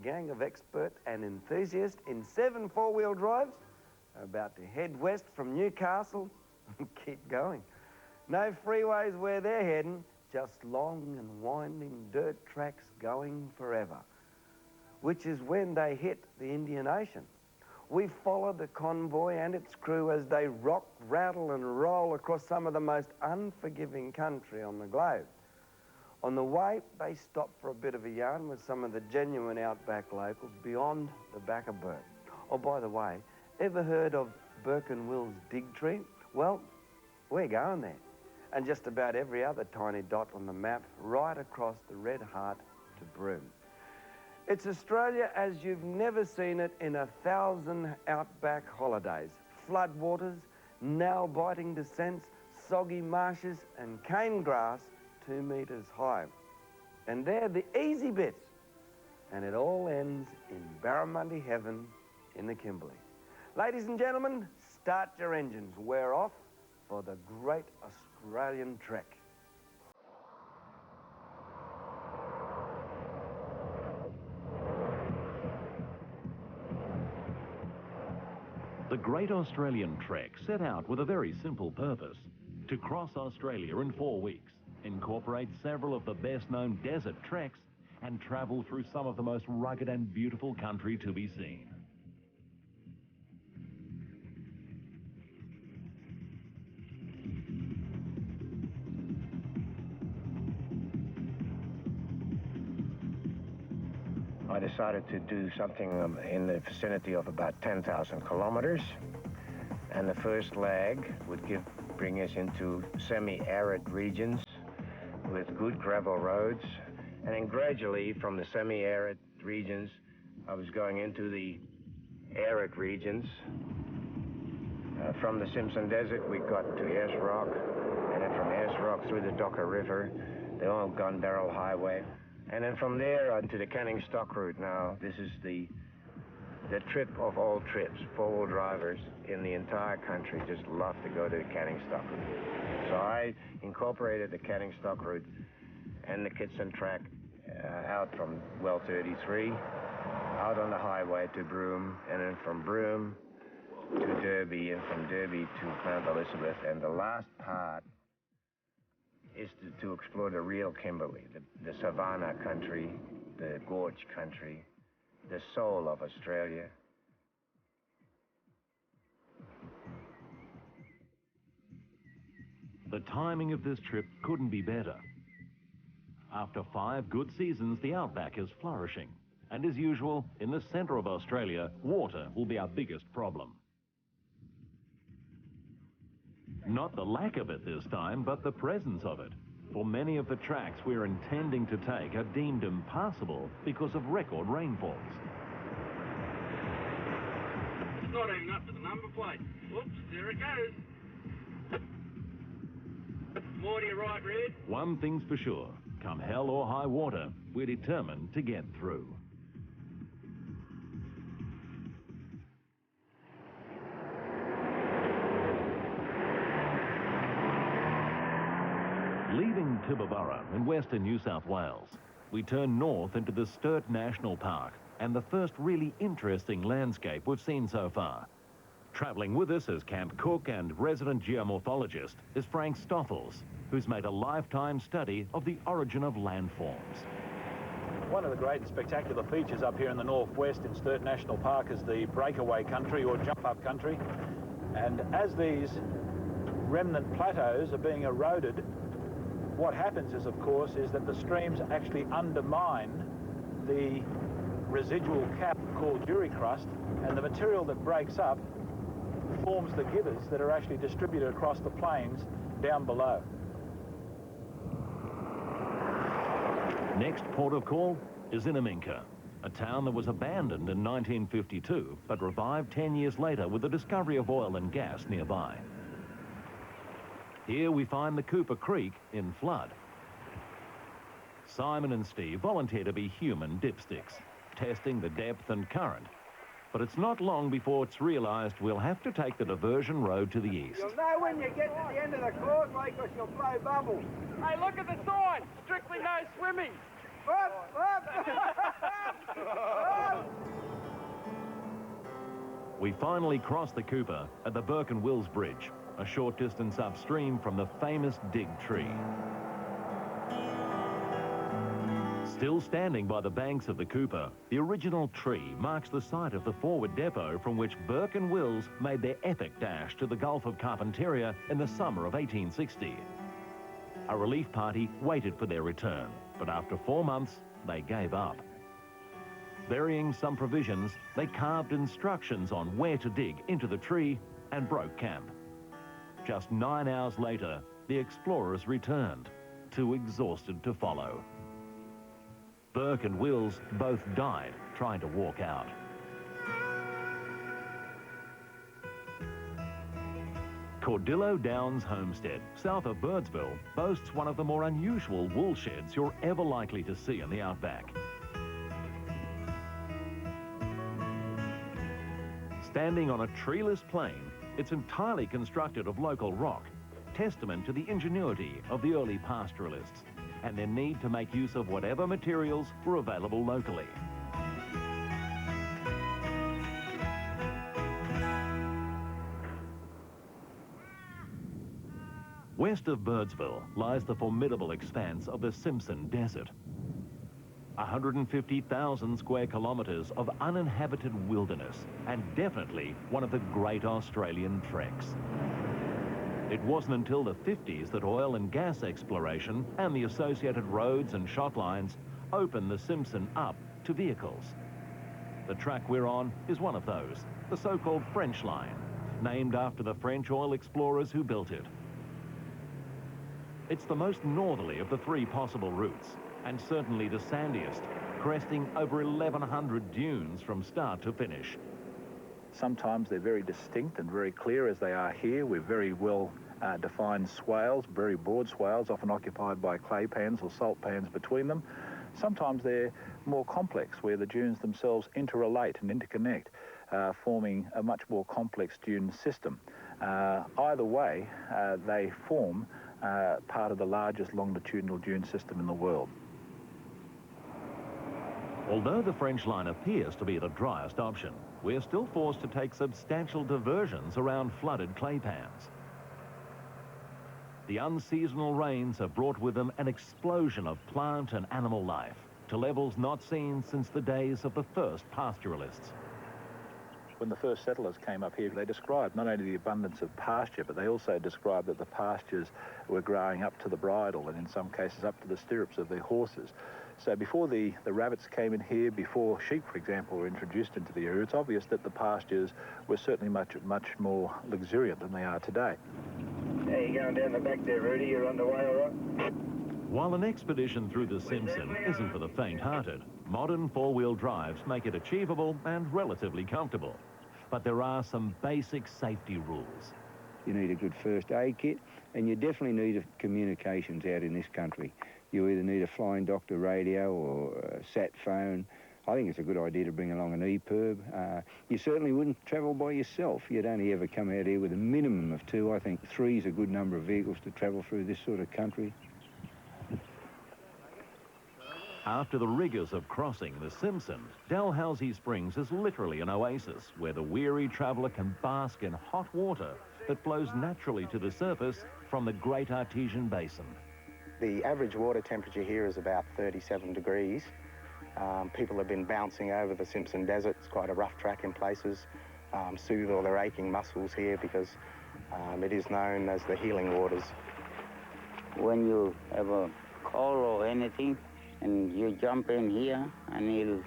gang of expert and enthusiasts in 7 four-wheel drives are about to head west from Newcastle and keep going. No freeways where they're heading, just long and winding dirt tracks going forever, which is when they hit the Indian Ocean. We follow the convoy and its crew as they rock, rattle and roll across some of the most unforgiving country on the globe. On the way, they stop for a bit of a yarn with some of the genuine outback locals beyond the back of Bourke. Oh, by the way, ever heard of Burke and Will's Dig Tree? Well, we're going there. And just about every other tiny dot on the map right across the red heart to Broome. It's Australia as you've never seen it in 1,000 outback holidays. Floodwaters, nail-biting descents, soggy marshes and cane grass 2 metres high. And they're the easy bits. And it all ends in barramundi heaven in the Kimberley. Ladies and gentlemen, start your engines. We're off for the great Australian trek. The Great Australian Trek set out with a very simple purpose: to cross Australia in 4 weeks, incorporate several of the best-known desert treks, and travel through some of the most rugged and beautiful country to be seen. I decided to do something in the vicinity of about 10,000 kilometers, and the first leg would bring us into semi-arid regions with good gravel roads, and then gradually from the semi-arid regions I was going into the arid regions. From the Simpson Desert we got to Ayers Rock, and then from Ayers Rock through the Docker River, the old Gun Barrel Highway. And then from there onto the Canning Stock route. Now, this is the trip of all trips. Four-wheel drivers in the entire country just love to go to the Canning Stock route. So I incorporated the Canning Stock route and the Kitson track out from well 33, out on the highway to Broome, and then from Broome to Derby, and from Derby to Mount Elizabeth. And the last part is to explore the real Kimberley, the savannah country, the gorge country, the soul of Australia. The timing of this trip couldn't be better. After 5 good seasons, the outback is flourishing. And as usual, in the centre of Australia, water will be our biggest problem. Not the lack of it this time, but the presence of it. For many of the tracks we're intending to take are deemed impassable because of record rainfalls. It's not even up to the number plate. Whoops, there it goes. More to your right, Red. One thing's for sure, come hell or high water, we're determined to get through. Leaving Tibooburra in western New South Wales, we turn north into the Sturt National Park and the first really interesting landscape we've seen so far. Travelling with us as camp cook and resident geomorphologist is Frank Stoffels, who's made a lifetime study of the origin of landforms. One of the great and spectacular features up here in the northwest in Sturt National Park is the breakaway country or jump-up country. And as these remnant plateaus are being eroded, what happens is, of course, is that the streams actually undermine the residual cap called duricrust, and the material that breaks up forms the givers that are actually distributed across the plains down below. Next port of call is Innaminka, a town that was abandoned in 1952 but revived 10 years later with the discovery of oil and gas nearby. Here we find the Cooper Creek in flood. Simon and Steve volunteer to be human dipsticks, testing the depth and current. But it's not long before it's realised we'll have to take the diversion road to the east. You'll know when you get to the end of the causeway because you'll blow bubbles. Hey, look at the sign. Strictly no swimming. Up, up. We finally crossed the Cooper at the Burke and Wills Bridge, a short distance upstream from the famous Dig Tree. Still standing by the banks of the Cooper, the original tree marks the site of the forward depot from which Burke and Wills made their epic dash to the Gulf of Carpentaria in the summer of 1860. A relief party waited for their return, but after 4 months, they gave up. Burying some provisions, they carved instructions on where to dig into the tree and broke camp. Just 9 hours later, the explorers returned, too exhausted to follow. Burke and Wills both died trying to walk out. Cordillo Downs Homestead, south of Birdsville, boasts one of the more unusual wool sheds you're ever likely to see in the outback. Standing on a treeless plain, it's entirely constructed of local rock, testament to the ingenuity of the early pastoralists and their need to make use of whatever materials were available locally. West of Birdsville lies the formidable expanse of the Simpson Desert. 150,000 square kilometres of uninhabited wilderness, and definitely one of the great Australian treks. It wasn't until the 50s that oil and gas exploration and the associated roads and shot lines opened the Simpson up to vehicles. The track we're on is one of those, the so-called French line, named after the French oil explorers who built it. It's the most northerly of the 3 possible routes, and certainly the sandiest, cresting over 1,100 dunes from start to finish. Sometimes they're very distinct and very clear, as they are here, with very well defined swales, very broad swales, often occupied by clay pans or salt pans between them. Sometimes they're more complex, where the dunes themselves interrelate and interconnect, forming a much more complex dune system. Either way, they form part of the largest longitudinal dune system in the world. Although the French line appears to be the driest option, we're still forced to take substantial diversions around flooded clay pans. The unseasonal rains have brought with them an explosion of plant and animal life to levels not seen since the days of the first pastoralists. When the first settlers came up here, they described not only the abundance of pasture, but they also described that the pastures were growing up to the bridle and in some cases up to the stirrups of their horses. So before the rabbits came in here, before sheep, for example, were introduced into the area, it's obvious that the pastures were certainly much more luxuriant than they are today. Yeah, you going down the back there, Rudy? You're on the way, all right? While an expedition through the Simpson isn't for the faint-hearted, modern four-wheel drives make it achievable and relatively comfortable. But there are some basic safety rules. You need a good first aid kit, and you definitely need communications out in this country. You either need a flying doctor radio or a sat phone. I think it's a good idea to bring along an EPIRB. You certainly wouldn't travel by yourself. You'd only ever come out here with a minimum of 2. I think 3 is a good number of vehicles to travel through this sort of country. After the rigours of crossing the Simpson, Dalhousie Springs is literally an oasis where the weary traveller can bask in hot water that flows naturally to the surface from the Great Artesian Basin. The average water temperature here is about 37 degrees. People have been bouncing over the Simpson Desert. It's quite a rough track in places. Soothe all their aching muscles here because it is known as the healing waters. When you have a cold or anything, and you jump in here, and he'll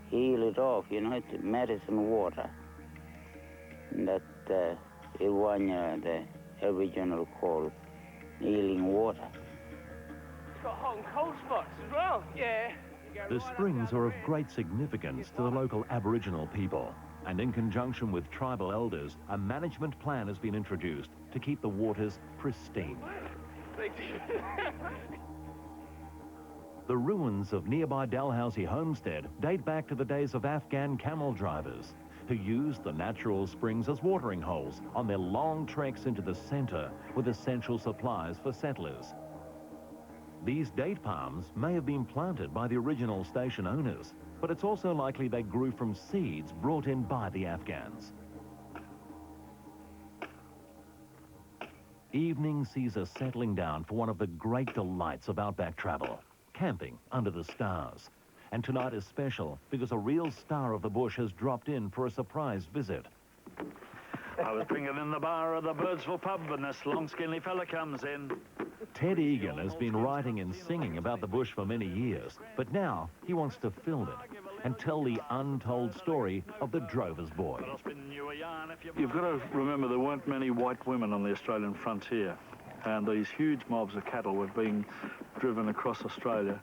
heal it off. You know, it's medicine water. And that is one the Aboriginal call healing water. It's got hot and cold spots as well, yeah. The springs are of great significance to the local Aboriginal people, and in conjunction with tribal elders, a management plan has been introduced to keep the waters pristine. The ruins of nearby Dalhousie Homestead date back to the days of Afghan camel drivers who used the natural springs as watering holes on their long treks into the centre with essential supplies for settlers. These date palms may have been planted by the original station owners, but it's also likely they grew from seeds brought in by the Afghans. Evening sees us settling down for one of the great delights of outback travel, camping under the stars. And tonight is special because a real star of the bush has dropped in for a surprise visit. I was drinking in the bar of the Birdsville pub and this long skinny fella comes in. Ted Egan has been writing and singing about the bush for many years, but now he wants to film it and tell the untold story of the drover's boy. You've got to remember there weren't many white women on the Australian frontier, and these huge mobs of cattle were being driven across Australia.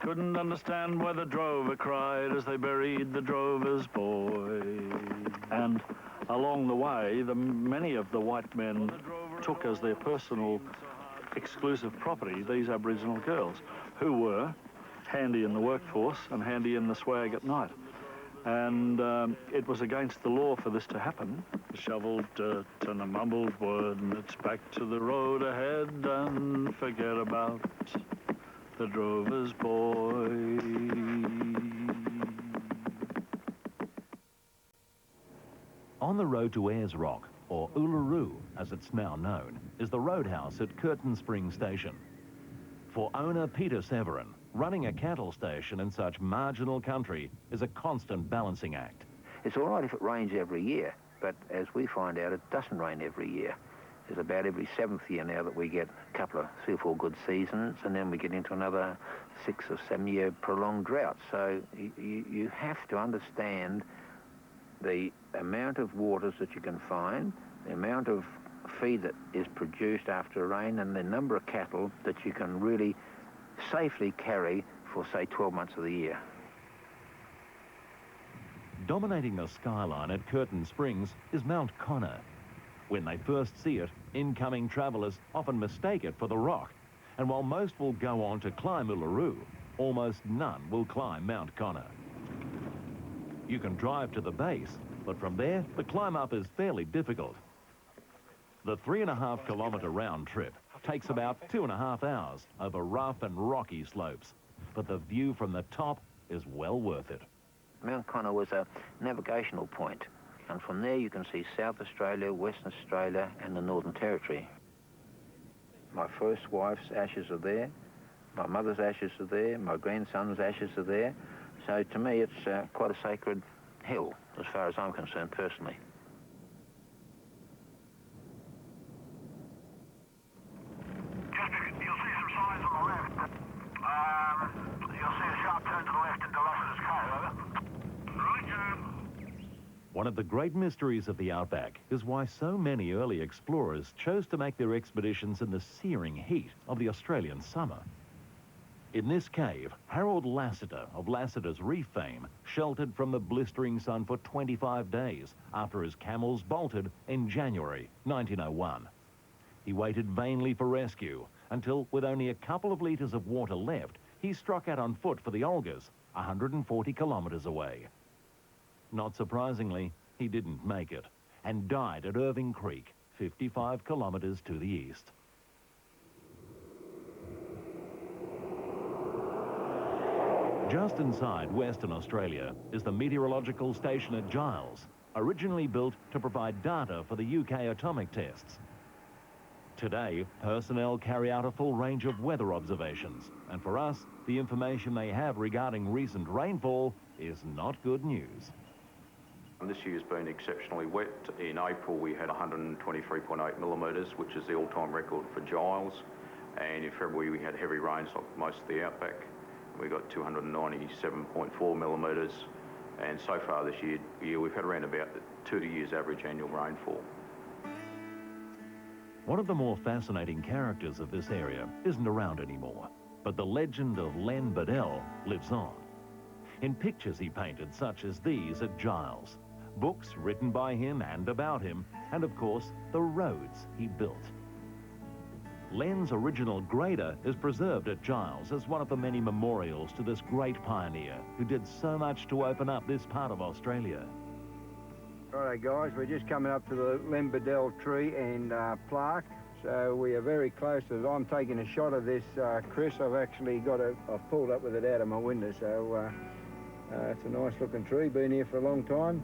Couldn't understand why the drover cried as they buried the drover's boy. And along the way, many of the white men took as their personal exclusive property these Aboriginal girls, who were handy in the workforce and handy in the swag at night. And it was against the law for this to happen. Shoveled dirt and a mumbled word, and it's back to the road ahead, and forget about the drover's boy. On the road to Ayers Rock, or Uluru as it's now known, is the roadhouse at Curtin Springs Station. For owner Peter Severin, running a cattle station in such marginal country is a constant balancing act. It's all right if it rains every year, but as we find out, it doesn't rain every year. It's about every 7th year now that we get a couple of 3 or 4 good seasons, and then we get into another 6 or 7 year prolonged drought. So you have to understand the amount of waters that you can find, the amount of feed that is produced after rain, and the number of cattle that you can really safely carry for, say, 12 months of the year. Dominating the skyline at Curtin Springs is Mount Connor. When they first see it, incoming travellers often mistake it for the rock. And while most will go on to climb Uluru, almost none will climb Mount Connor. You can drive to the base, but from there, the climb up is fairly difficult. The 3.5 kilometre round trip takes about 2.5 hours over rough and rocky slopes, but the view from the top is well worth it. Mount Connor was a navigational point, and from there you can see South Australia, Western Australia and the Northern Territory. My first wife's ashes are there, my mother's ashes are there, my grandson's ashes are there, so to me it's quite a sacred hill as far as I'm concerned personally. You'll see some signs on the left. You'll see a sharp turn to the left into Lassiter's Cove, over. Right, One of the great mysteries of the outback is why so many early explorers chose to make their expeditions in the searing heat of the Australian summer. In this cave, Harold Lassiter of Lassiter's Reef fame sheltered from the blistering sun for 25 days after his camels bolted in January 1901. He waited vainly for rescue until, with only a couple of litres of water left, he struck out on foot for the Olgas, 140 kilometres away. Not surprisingly, he didn't make it and died at Irving Creek, 55 kilometres to the east. Just inside Western Australia is the meteorological station at Giles, originally built to provide data for the UK atomic tests. Today, personnel carry out a full range of weather observations, and for us, the information they have regarding recent rainfall is not good news. This year's been exceptionally wet. In April, we had 123.8 millimetres, which is the all-time record for Giles, and in February, we had heavy rains like most of the outback. We got 297.4 millimetres, and so far this year we've had around about 2 years average annual rainfall. One of the more fascinating characters of this area isn't around anymore, but the legend of Len Bedell lives on. In pictures he painted such as these at Giles, books written by him and about him, and of course the roads he built. Len's original grader is preserved at Giles as one of the many memorials to this great pioneer who did so much to open up this part of Australia. Righto guys, we're just coming up to the Len Bedell tree and plaque, so we are very close to it. I'm taking a shot of this, Chris. I've pulled up with it out of my window, so it's a nice looking tree, been here for a long time.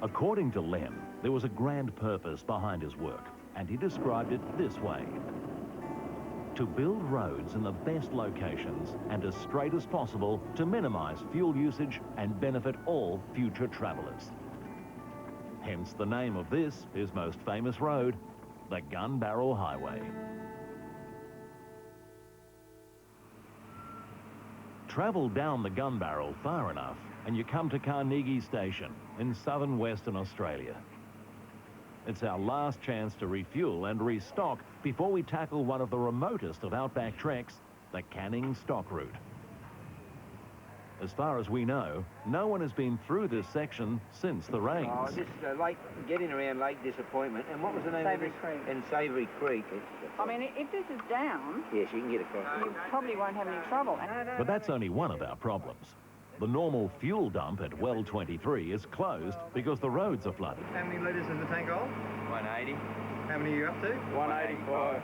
According to Len, there was a grand purpose behind his work. and he described it this way: to build roads in the best locations and as straight as possible to minimise fuel usage and benefit all future travellers. Hence the name of this, his most famous road, the Gun Barrel Highway. Travel down the Gun Barrel far enough and you come to Carnegie Station in southern Western Australia. It's our last chance to refuel and restock before we tackle one of the remotest of outback treks, the Canning Stock Route. As far as we know, no one has been through this section since the rains. Oh, this lake, getting around Lake Disappointment, and what was the name of this? Creek. And Savoury Creek. I mean, if this is down, yes, you can get across. You probably won't have any trouble. But that's only one of our problems. The normal fuel dump at Well 23 is closed because the roads are flooded. How many litres is the tank hold? 180. How many are you up to? 185.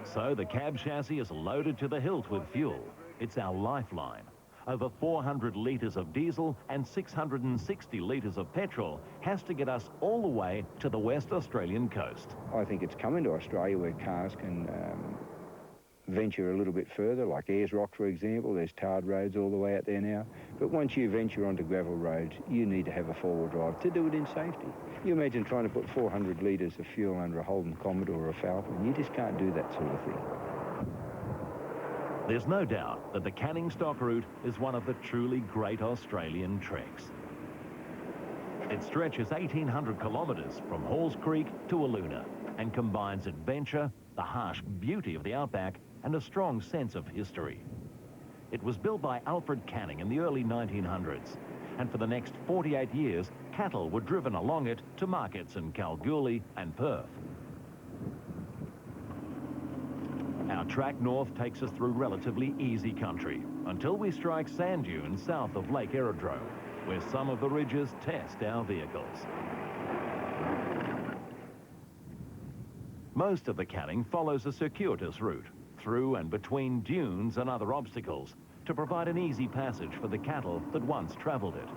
So the cab chassis is loaded to the hilt with fuel. It's our lifeline. Over 400 litres of diesel and 660 litres of petrol has to get us all the way to the West Australian coast. I think it's coming to Australia where cars can venture a little bit further, like Ayers Rock, for example. There's tarred roads all the way out there now. But once you venture onto gravel roads, you need to have a four-wheel drive to do it in safety. You imagine trying to put 400 litres of fuel under a Holden Commodore or a Falcon. You just can't do that sort of thing. There's no doubt that the Canning Stock Route is one of the truly great Australian treks. It stretches 1,800 kilometres from Halls Creek to Aluna and combines adventure, the harsh beauty of the outback and a strong sense of history. It was built by Alfred Canning in the early 1900s, and for the next 48 years, cattle were driven along it to markets in Kalgoorlie and Perth. Our track north takes us through relatively easy country until we strike sand dunes south of Lake Aerodrome, where some of the ridges test our vehicles. Most of the Canning follows a circuitous route through and between dunes and other obstacles to provide an easy passage for the cattle that once travelled it.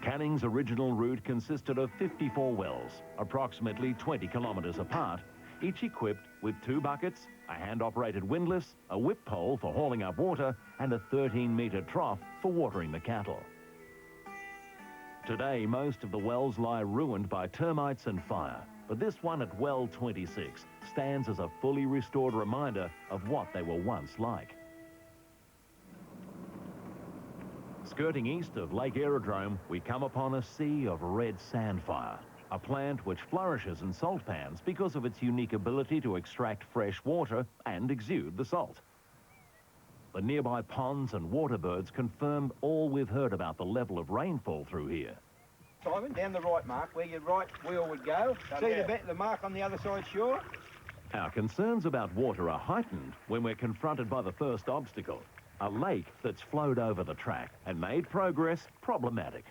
Canning's original route consisted of 54 wells, approximately 20 kilometres apart, each equipped with 2 buckets, a hand-operated windlass, a whip pole for hauling up water, and a 13-metre trough for watering the cattle. Today, most of the wells lie ruined by termites and fire, but this one at Well 26 stands as a fully restored reminder of what they were once like. Skirting east of Lake Aerodrome, we come upon a sea of red sandfire, a plant which flourishes in salt pans because of its unique ability to extract fresh water and exude the salt. The nearby ponds and water birds confirm all we've heard about the level of rainfall through here. Simon, down the right mark, where your right wheel would go. See the mark on the other side shore? Our concerns about water are heightened when we're confronted by the first obstacle, a lake that's flowed over the track and made progress problematic.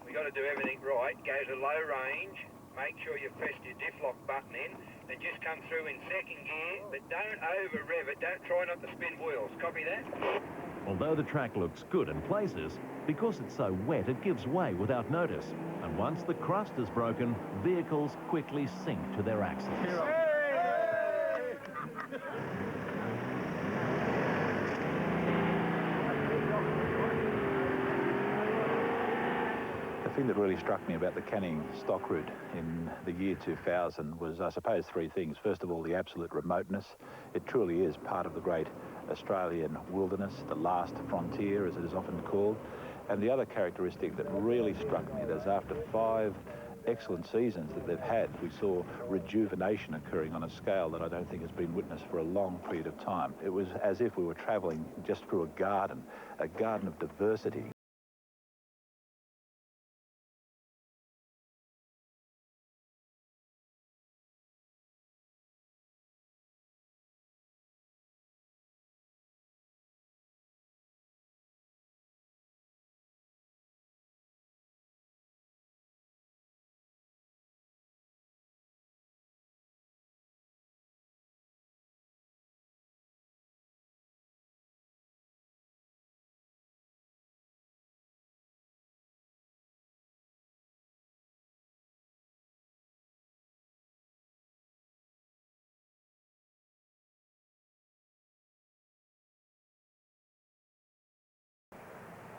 We've got to do everything right. Go to low range, make sure you've pressed your diff lock button in, and just come through in second gear, but don't over-rev it. Don't try not to spin wheels. Copy that? Although the track looks good in places, because it's so wet, it gives way without notice. And once the crust is broken, vehicles quickly sink to their axles. The thing that really struck me about the Canning Stock Route in the year 2000 was, I suppose, 3 things. First of all, the absolute remoteness. It truly is part of the great Australian wilderness, the last frontier, as it is often called. And the other characteristic that really struck me is after 5 excellent seasons that they've had, we saw rejuvenation occurring on a scale that I don't think has been witnessed for a long period of time. It was as if we were travelling just through a garden of diversity.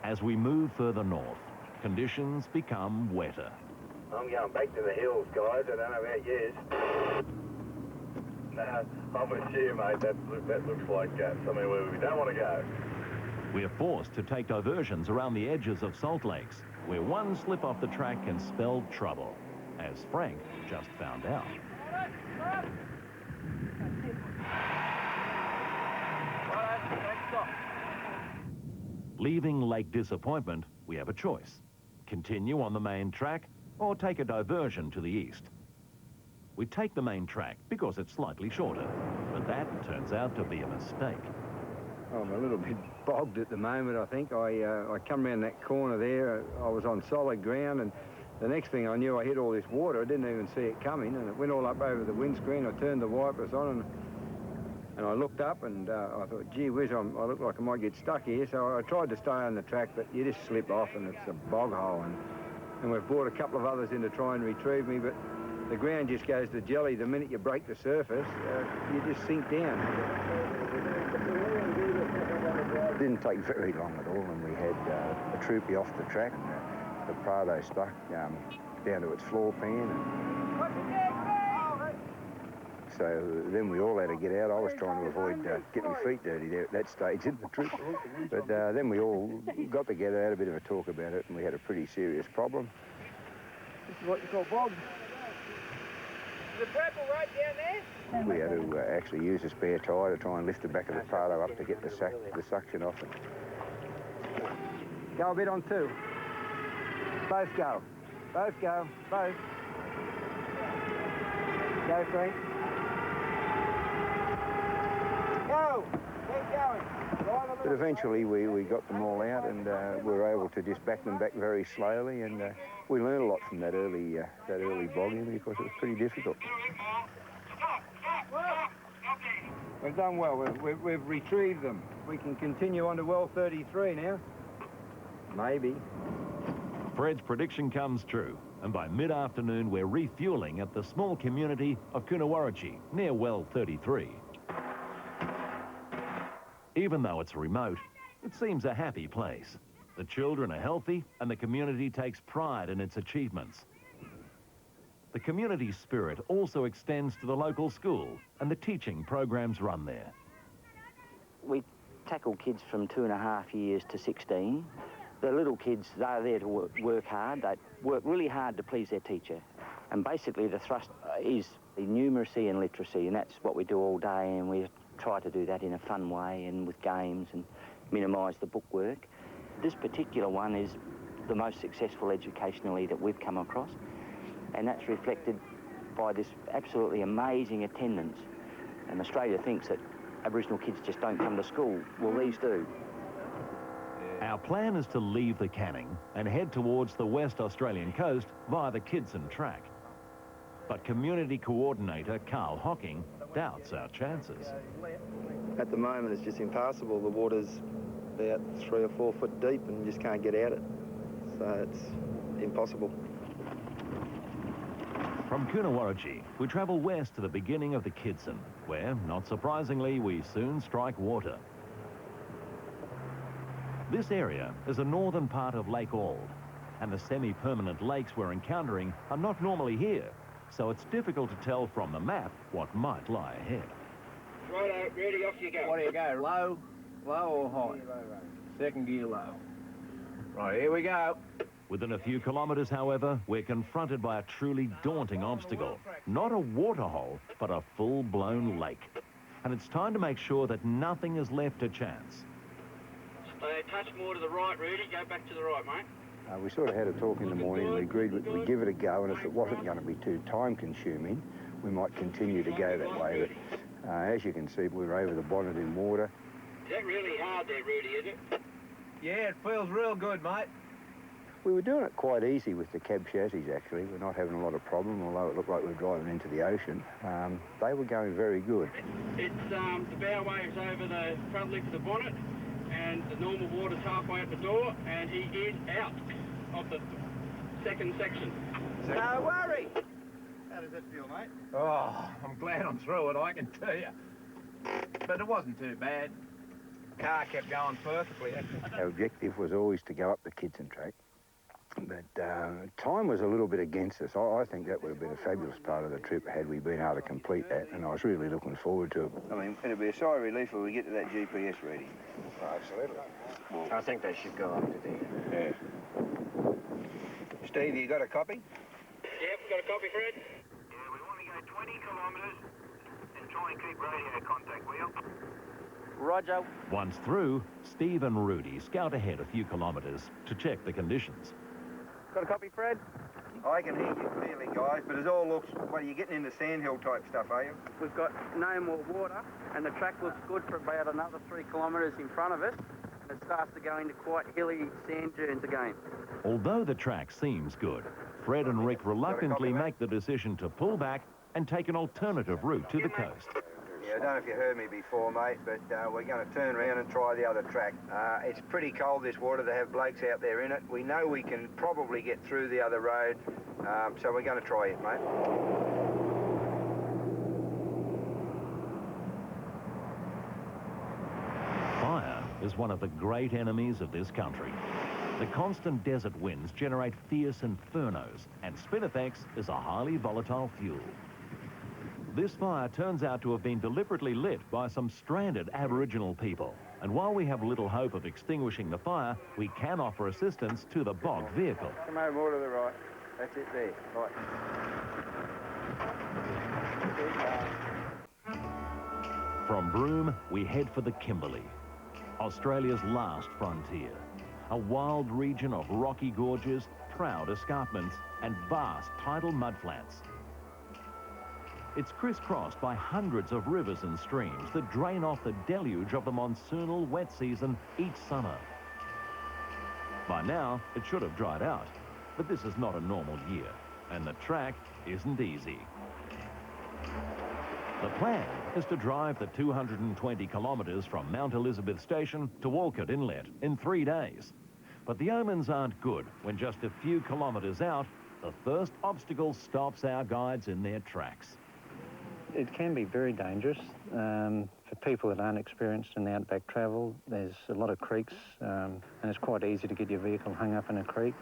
As we move further north, conditions become wetter. I'm going back to the hills, guys. I don't know about yours. No, I'm with you, mate. That looks like somewhere where we don't want to go. We're forced to take diversions around the edges of salt lakes, where one slip off the track can spell trouble, as Frank just found out. Leaving Lake Disappointment, we have a choice. Continue on the main track or take a diversion to the east. We take the main track because it's slightly shorter, but that turns out to be a mistake. I'm a little bit bogged at the moment, I think. I come around that corner there. I was on solid ground, and the next thing I knew, I hit all this water. I didn't even see it coming, and it went all up over the windscreen. I turned the wipers on, and I looked up, and I thought, gee whiz, I look like I might get stuck here. So I tried to stay on the track, but you just slip off, and it's a bog hole. And we've brought a couple of others in to try and retrieve me, but the ground just goes to jelly. The minute you break the surface, you just sink down. It didn't take very long at all, and we had a troopy off the track, and the Prado stuck down to its floor pan. So then we all had to get out. I was trying to avoid getting my feet dirty there at that stage in the trip. But then we all got together, had a bit of a talk about it, and we had a pretty serious problem. This is what you call bog. The purple right down there? We had to actually use a spare tyre to try and lift the back of the Prado up to get the suction off it. Go a bit on two. Both go. Both go. Both. Go, Frank. Go! Keep going. But eventually we got them all out, and we were able to just back them back very slowly, and we learned a lot from that early bogging because it was pretty difficult. We've done well. We've retrieved them. We can continue on to well 33 now. Maybe. Fred's prediction comes true, and by mid-afternoon we're refueling at the small community of Coonawarrachi, near well 33. Even though it's remote, it seems a happy place. The children are healthy, and the community takes pride in its achievements. The community spirit also extends to the local school and the teaching programs run there. We tackle kids from 2.5 years to 16. The little kids, they're there to work hard. They work really hard to please their teacher. And basically the thrust is the numeracy and literacy, and that's what we do all day, and we try to do that in a fun way and with games and minimise the bookwork. This particular one is the most successful educationally that we've come across, and that's reflected by this absolutely amazing attendance. And Australia thinks that Aboriginal kids just don't come to school. Well, these do. Our plan is to leave the Canning and head towards the West Australian coast via the Kidson track. But Community Coordinator Carl Hocking doubts our chances. At the moment, it's just impassable. The water's about 3 or 4 foot deep and you just can't get at it. So it's impossible. From Coonawarrachi, we travel west to the beginning of the Kidson, where, not surprisingly, we soon strike water. This area is the northern part of Lake Ald, and the semi-permanent lakes we're encountering are not normally here, so it's difficult to tell from the map what might lie ahead. Righto, ready, off you go. What do you go, low or high? Second gear low. Right, here we go. Within a few kilometres, however, we're confronted by a truly daunting obstacle. Not a waterhole, but a full-blown lake. And it's time to make sure that nothing is left to chance. Stay a touch more to the right, Rudy. Go back to the right, mate. We sort of had a talk in the morning and we agreed we'd give it a go, and if it wasn't going to be too time-consuming, we might continue to go that way. But as you can see, we were over the bonnet in water. Is that really hard there, Rudy, is it? Yeah, it feels real good, mate. We were doing it quite easy with the cab chassis, actually. We're not having a lot of problem, although it looked like we were driving into the ocean. They were going very good. It's the bow waves over the front lip of the bonnet, and the normal water's halfway at the door, and he is out of the second section. No worry. How does that feel, mate? Oh, I'm glad I'm through it, I can tell you. But it wasn't too bad. car kept going perfectly. Our objective was always to go up the Kitson track, but time was a little bit against us. I think that would have been a fabulous part of the trip had we been able to complete that, and I was really looking forward to it. I mean, it'd be a sigh of relief if we get to that GPS reading. Oh, absolutely. I think they should go up to there. Yeah. Steve, you got a copy? Yep, got a copy, Fred? Yeah, we want to go 20 kilometres and try and keep radio contact, will you? Roger. Once through, Steve and Rudy scout ahead a few kilometres to check the conditions. Got a copy, Fred? I can hear you clearly, guys, but it all looks... What, are you getting into sandhill type stuff, are you? We've got no more water, and the track looks good for about another 3 kilometres in front of us, and it starts to go into quite hilly sand dunes again. Although the track seems good, Fred and Rick reluctantly make the decision to pull back and take an alternative route to the coast. Yeah, I don't know if you heard me before, mate, but we're going to turn around and try the other track. It's pretty cold, this water, to have blokes out there in it. We know we can probably get through the other road, so we're going to try it, mate. Fire is one of the great enemies of this country. The constant desert winds generate fierce infernos, and spinifex is a highly volatile fuel. This fire turns out to have been deliberately lit by some stranded Aboriginal people. And while we have little hope of extinguishing the fire, we can offer assistance to the bogged vehicle. Come over more to the right. That's it there. Right. From Broome, we head for the Kimberley, Australia's last frontier. A wild region of rocky gorges, proud escarpments, and vast tidal mudflats. It's crisscrossed by hundreds of rivers and streams that drain off the deluge of the monsoonal wet season each summer. By now, it should have dried out, but this is not a normal year, and the track isn't easy. The plan is to drive the 220 kilometres from Mount Elizabeth Station to Walcott Inlet in 3 days. But the omens aren't good when just a few kilometres out, the first obstacle stops our guides in their tracks. It can be very dangerous for people that aren't experienced in outback travel. There's a lot of creeks and it's quite easy to get your vehicle hung up in a creek.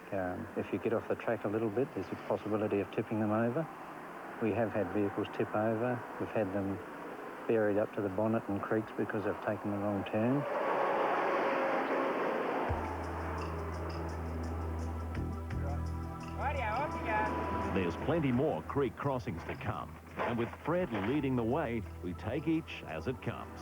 If you get off the track a little bit, there's a possibility of tipping them over. We have had vehicles tip over. We've had them buried up to the bonnet in creeks because they've taken the wrong turn. There's plenty more creek crossings to come, and with Fred leading the way, we take each as it comes.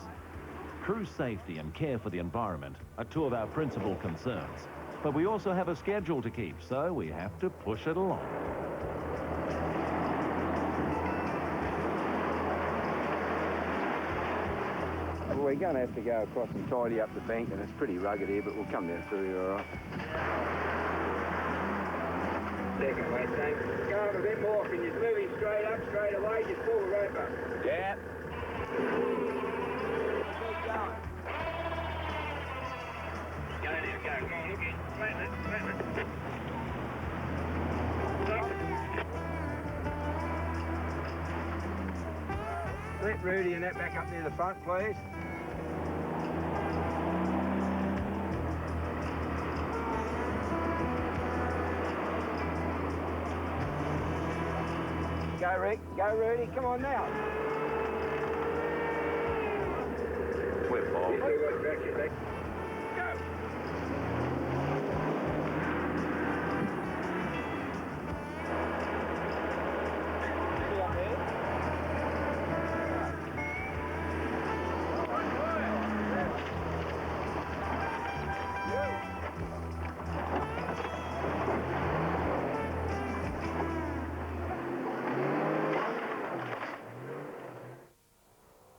Crew safety and care for the environment are two of our principal concerns, but we also have a schedule to keep, so we have to push it along. Well, we're going to have to go across and tidy up the bank, and it's pretty rugged here, but we'll come down through here, all right. Second way, thanks. Go up a bit more. Can you move him straight up, straight away? Just pull the rope up. Yeah. Keep going. Go there, go. Come on, look in. Flatten it, flatten it. Let Rudy and that back up near the front, please. Go, Rick. Go, Rudy. Come on now. We're Bob. Go.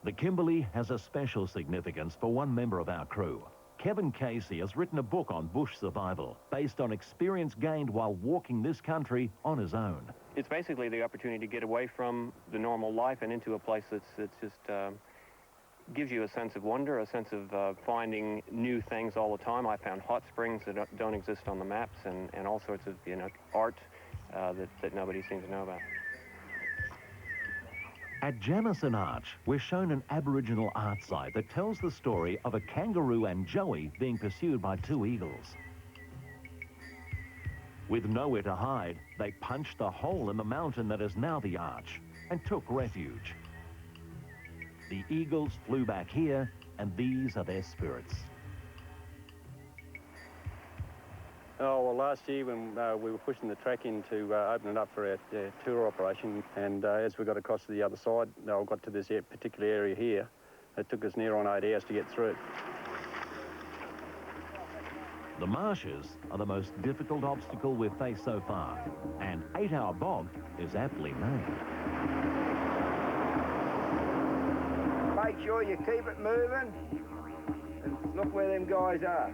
The Kimberley has a special significance for one member of our crew. Kevin Casey has written a book on bush survival based on experience gained while walking this country on his own. It's basically the opportunity to get away from the normal life and into a place that's just gives you a sense of wonder, a sense of finding new things all the time. I found hot springs that don't exist on the maps, and all sorts of art that nobody seems to know about. At Jamison Arch, we're shown an Aboriginal art site that tells the story of a kangaroo and joey being pursued by two eagles. With nowhere to hide, they punched a hole in the mountain that is now the arch and took refuge. The eagles flew back here, and these are their spirits. Oh, well, last year when we were pushing the track in to open it up for our tour operation, and as we got across to the other side, got to this particular area here, it took us near on 8 hours to get through it. The marshes are the most difficult obstacle we've faced so far, and 8 Hour Bog is aptly named. Make sure you keep it moving, and look where them guys are.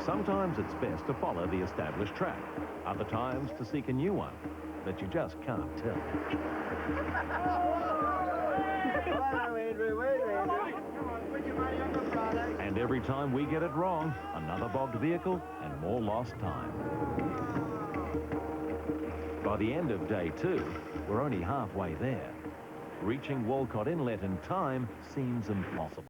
Sometimes it's best to follow the established track. Other times to seek a new one that you just can't tell. And every time we get it wrong, another bogged vehicle and more lost time. By the end of day 2, we're only halfway there. Reaching Walcott Inlet in time seems impossible.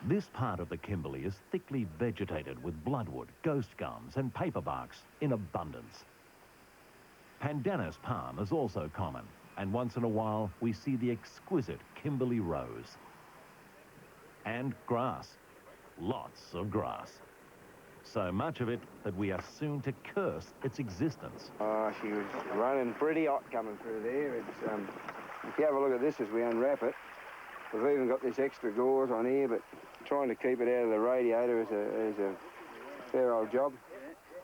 This part of the Kimberley is thickly vegetated with bloodwood, ghost gums and paperbarks in abundance. Pandanus palm is also common, and once in a while we see the exquisite Kimberley rose. And grass. Lots of grass. So much of it that we are soon to curse its existence. Oh, she was running pretty hot coming through there. It's, if you have a look at this as we unwrap it, we've even got this extra gauze on here, but trying to keep it out of the radiator is a fair old job.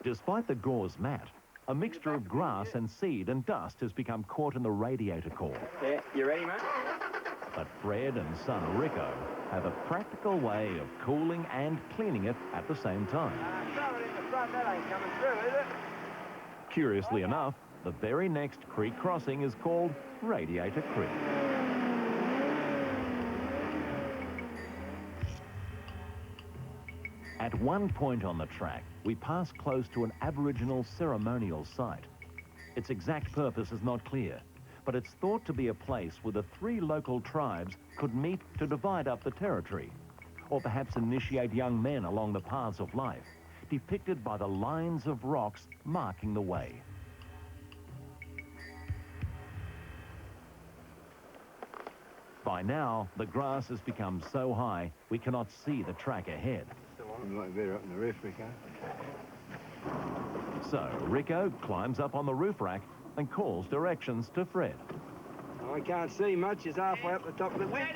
Despite the gauze mat, a mixture of grass and seed and dust has become caught in the radiator core. Yeah, you ready, mate? But Fred and son Rico have a practical way of cooling and cleaning it at the same time. Throw it in the front, that ain't coming through, is it? Curiously enough, the very next creek crossing is called Radiator Creek. At one point on the track, we pass close to an Aboriginal ceremonial site. Its exact purpose is not clear, but it's thought to be a place where the 3 local tribes could meet to divide up the territory, or perhaps initiate young men along the paths of life, depicted by the lines of rocks marking the way. By now, the grass has become so high, we cannot see the track ahead. You might be better up in the roof, Rico. So Rico climbs up on the roof rack and calls directions to Fred. I can't see much. It's halfway up the top of the whip.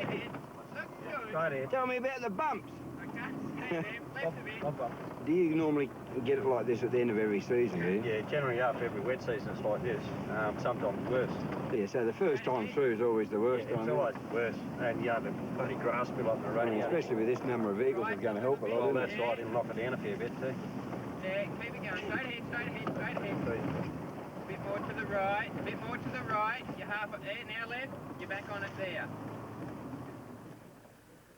Right here. Tell me about the bumps. I can't see them. Left of it. Do you normally get it like this at the end of every season, do you? Yeah, generally after every wet season it's like this, sometimes worse. Yeah, so the first time through is always the worst time. It's always worse, and the bloody grass spill on the radiator. Especially with this number of vehicles, it's going to help a lot. Well, that's right, it'll knock it down a fair bit too. Yeah, keep it going. Straight ahead, straight ahead, straight ahead. A bit more to the right, a bit more to the right. You're half up there, now left. You're back on it there.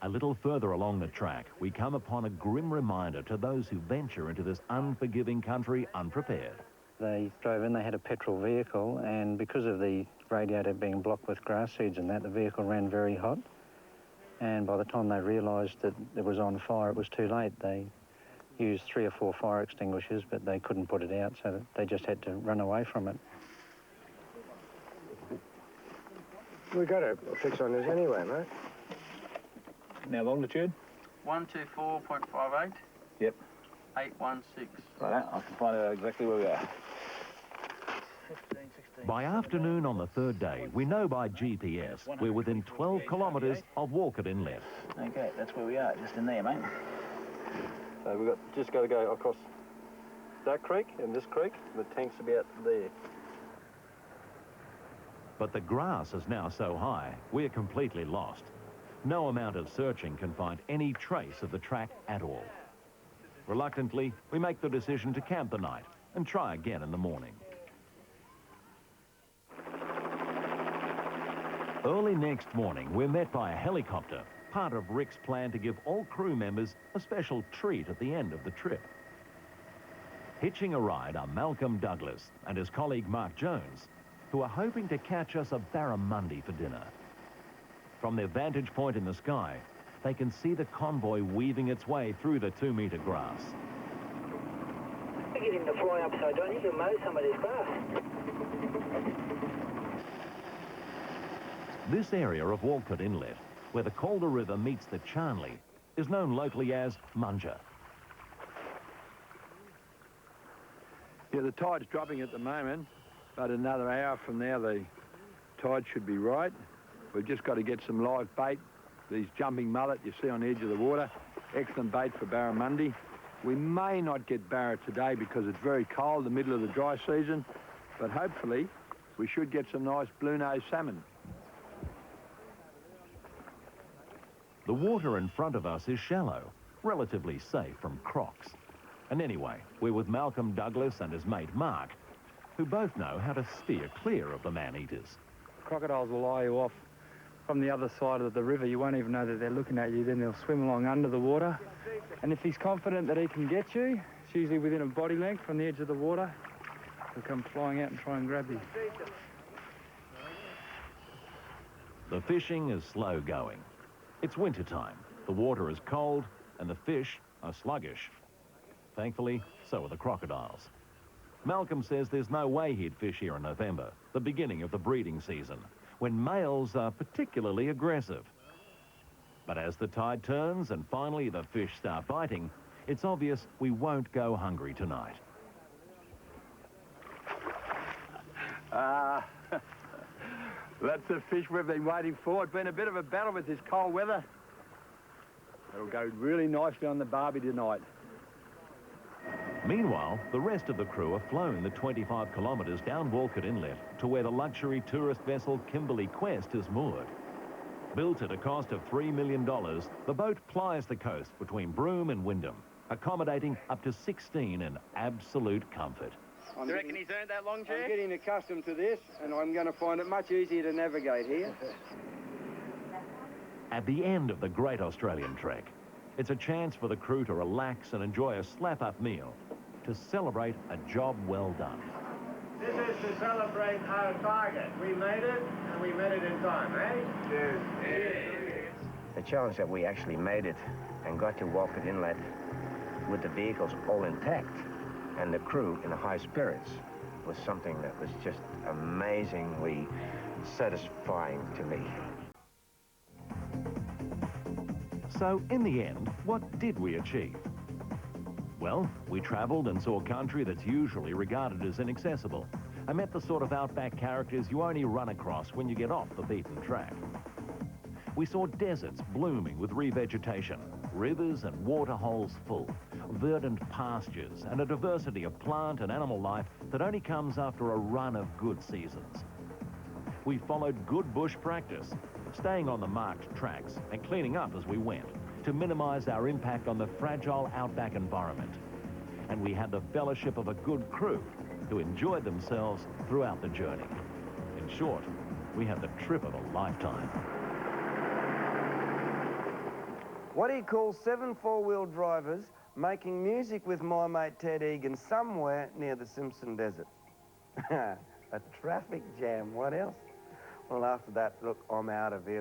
A little further along the track, we come upon a grim reminder to those who venture into this unforgiving country unprepared. They drove in, they had a petrol vehicle, and because of the radiator being blocked with grass seeds and that, the vehicle ran very hot. And by the time they realised that it was on fire, it was too late. They used 3 or 4 fire extinguishers, but they couldn't put it out, so they just had to run away from it. We got a fix on this anyway, mate. Now longitude? 124.58. Yep. 816. Right, I can find out exactly where we are. 15, 16. By afternoon on the third day, we know by GPS we're within 12 kilometres of Walcott Inlet. Okay, that's where we are, just in there, mate. So we've just got to go across that creek and this creek. The tank's about there. But the grass is now so high, we're completely lost. No amount of searching can find any trace of the track at all. Reluctantly, we make the decision to camp the night and try again in the morning. Early next morning, we're met by a helicopter, part of Rick's plan to give all crew members a special treat at the end of the trip. Hitching a ride are Malcolm Douglas and his colleague Mark Jones, who are hoping to catch us a barramundi for dinner. From their vantage point in the sky, they can see the convoy weaving its way through the 2-metre grass. Get him to fly upside down, you can mow some of this grass. This area of Walcott Inlet, where the Calder River meets the Charnley, is known locally as Munja. Yeah, the tide's dropping at the moment, but another hour from now the tide should be right. We've just got to get some live bait, these jumping mullet you see on the edge of the water. Excellent bait for barramundi. We may not get barra today because it's very cold, the middle of the dry season, but hopefully we should get some nice blue-nosed salmon. The water in front of us is shallow, relatively safe from crocs. And anyway, we're with Malcolm Douglas and his mate Mark, who both know how to steer clear of the man-eaters. Crocodiles will eye you off from the other side of the river. You won't even know that they're looking at you. Then they'll swim along under the water. And if he's confident that he can get you, it's usually within a body length from the edge of the water, he'll come flying out and try and grab you. The fishing is slow going. It's winter time, the water is cold, and the fish are sluggish. Thankfully, so are the crocodiles. Malcolm says there's no way he'd fish here in November, the beginning of the breeding season, when males are particularly aggressive. But as the tide turns and finally the fish start biting, it's obvious we won't go hungry tonight. That's the fish we've been waiting for. It's been a bit of a battle with this cold weather. It'll go really nicely on the barbie tonight. Meanwhile, the rest of the crew have flown the 25 kilometres down Walcott Inlet to where the luxury tourist vessel Kimberley Quest is moored. Built at a cost of $3 million, the boat plies the coast between Broome and Wyndham, accommodating up to 16 in absolute comfort. Do you reckon he's earned that long, Chair? I'm getting accustomed to this, and I'm going to find it much easier to navigate here. At the end of the Great Australian Trek, it's a chance for the crew to relax and enjoy a slap-up meal to celebrate a job well done. This is to celebrate our target. We made it, and we made it in time, eh? Yes. The challenge that we actually made it and got to Walcott Inlet with the vehicles all intact and the crew in high spirits was something that was just amazingly satisfying to me. So, in the end, what did we achieve? Well, we travelled and saw country that's usually regarded as inaccessible, and met the sort of outback characters you only run across when you get off the beaten track. We saw deserts blooming with revegetation, rivers and waterholes full, verdant pastures, and a diversity of plant and animal life that only comes after a run of good seasons. We followed good bush practice, staying on the marked tracks and cleaning up as we went to minimize our impact on the fragile outback environment. And we had the fellowship of a good crew who enjoyed themselves throughout the journey. In short, we had the trip of a lifetime. What he calls 7 four-wheel drivers making music with my mate Ted Egan somewhere near the Simpson Desert. A traffic jam, what else? Well, after that, look, I'm out of here.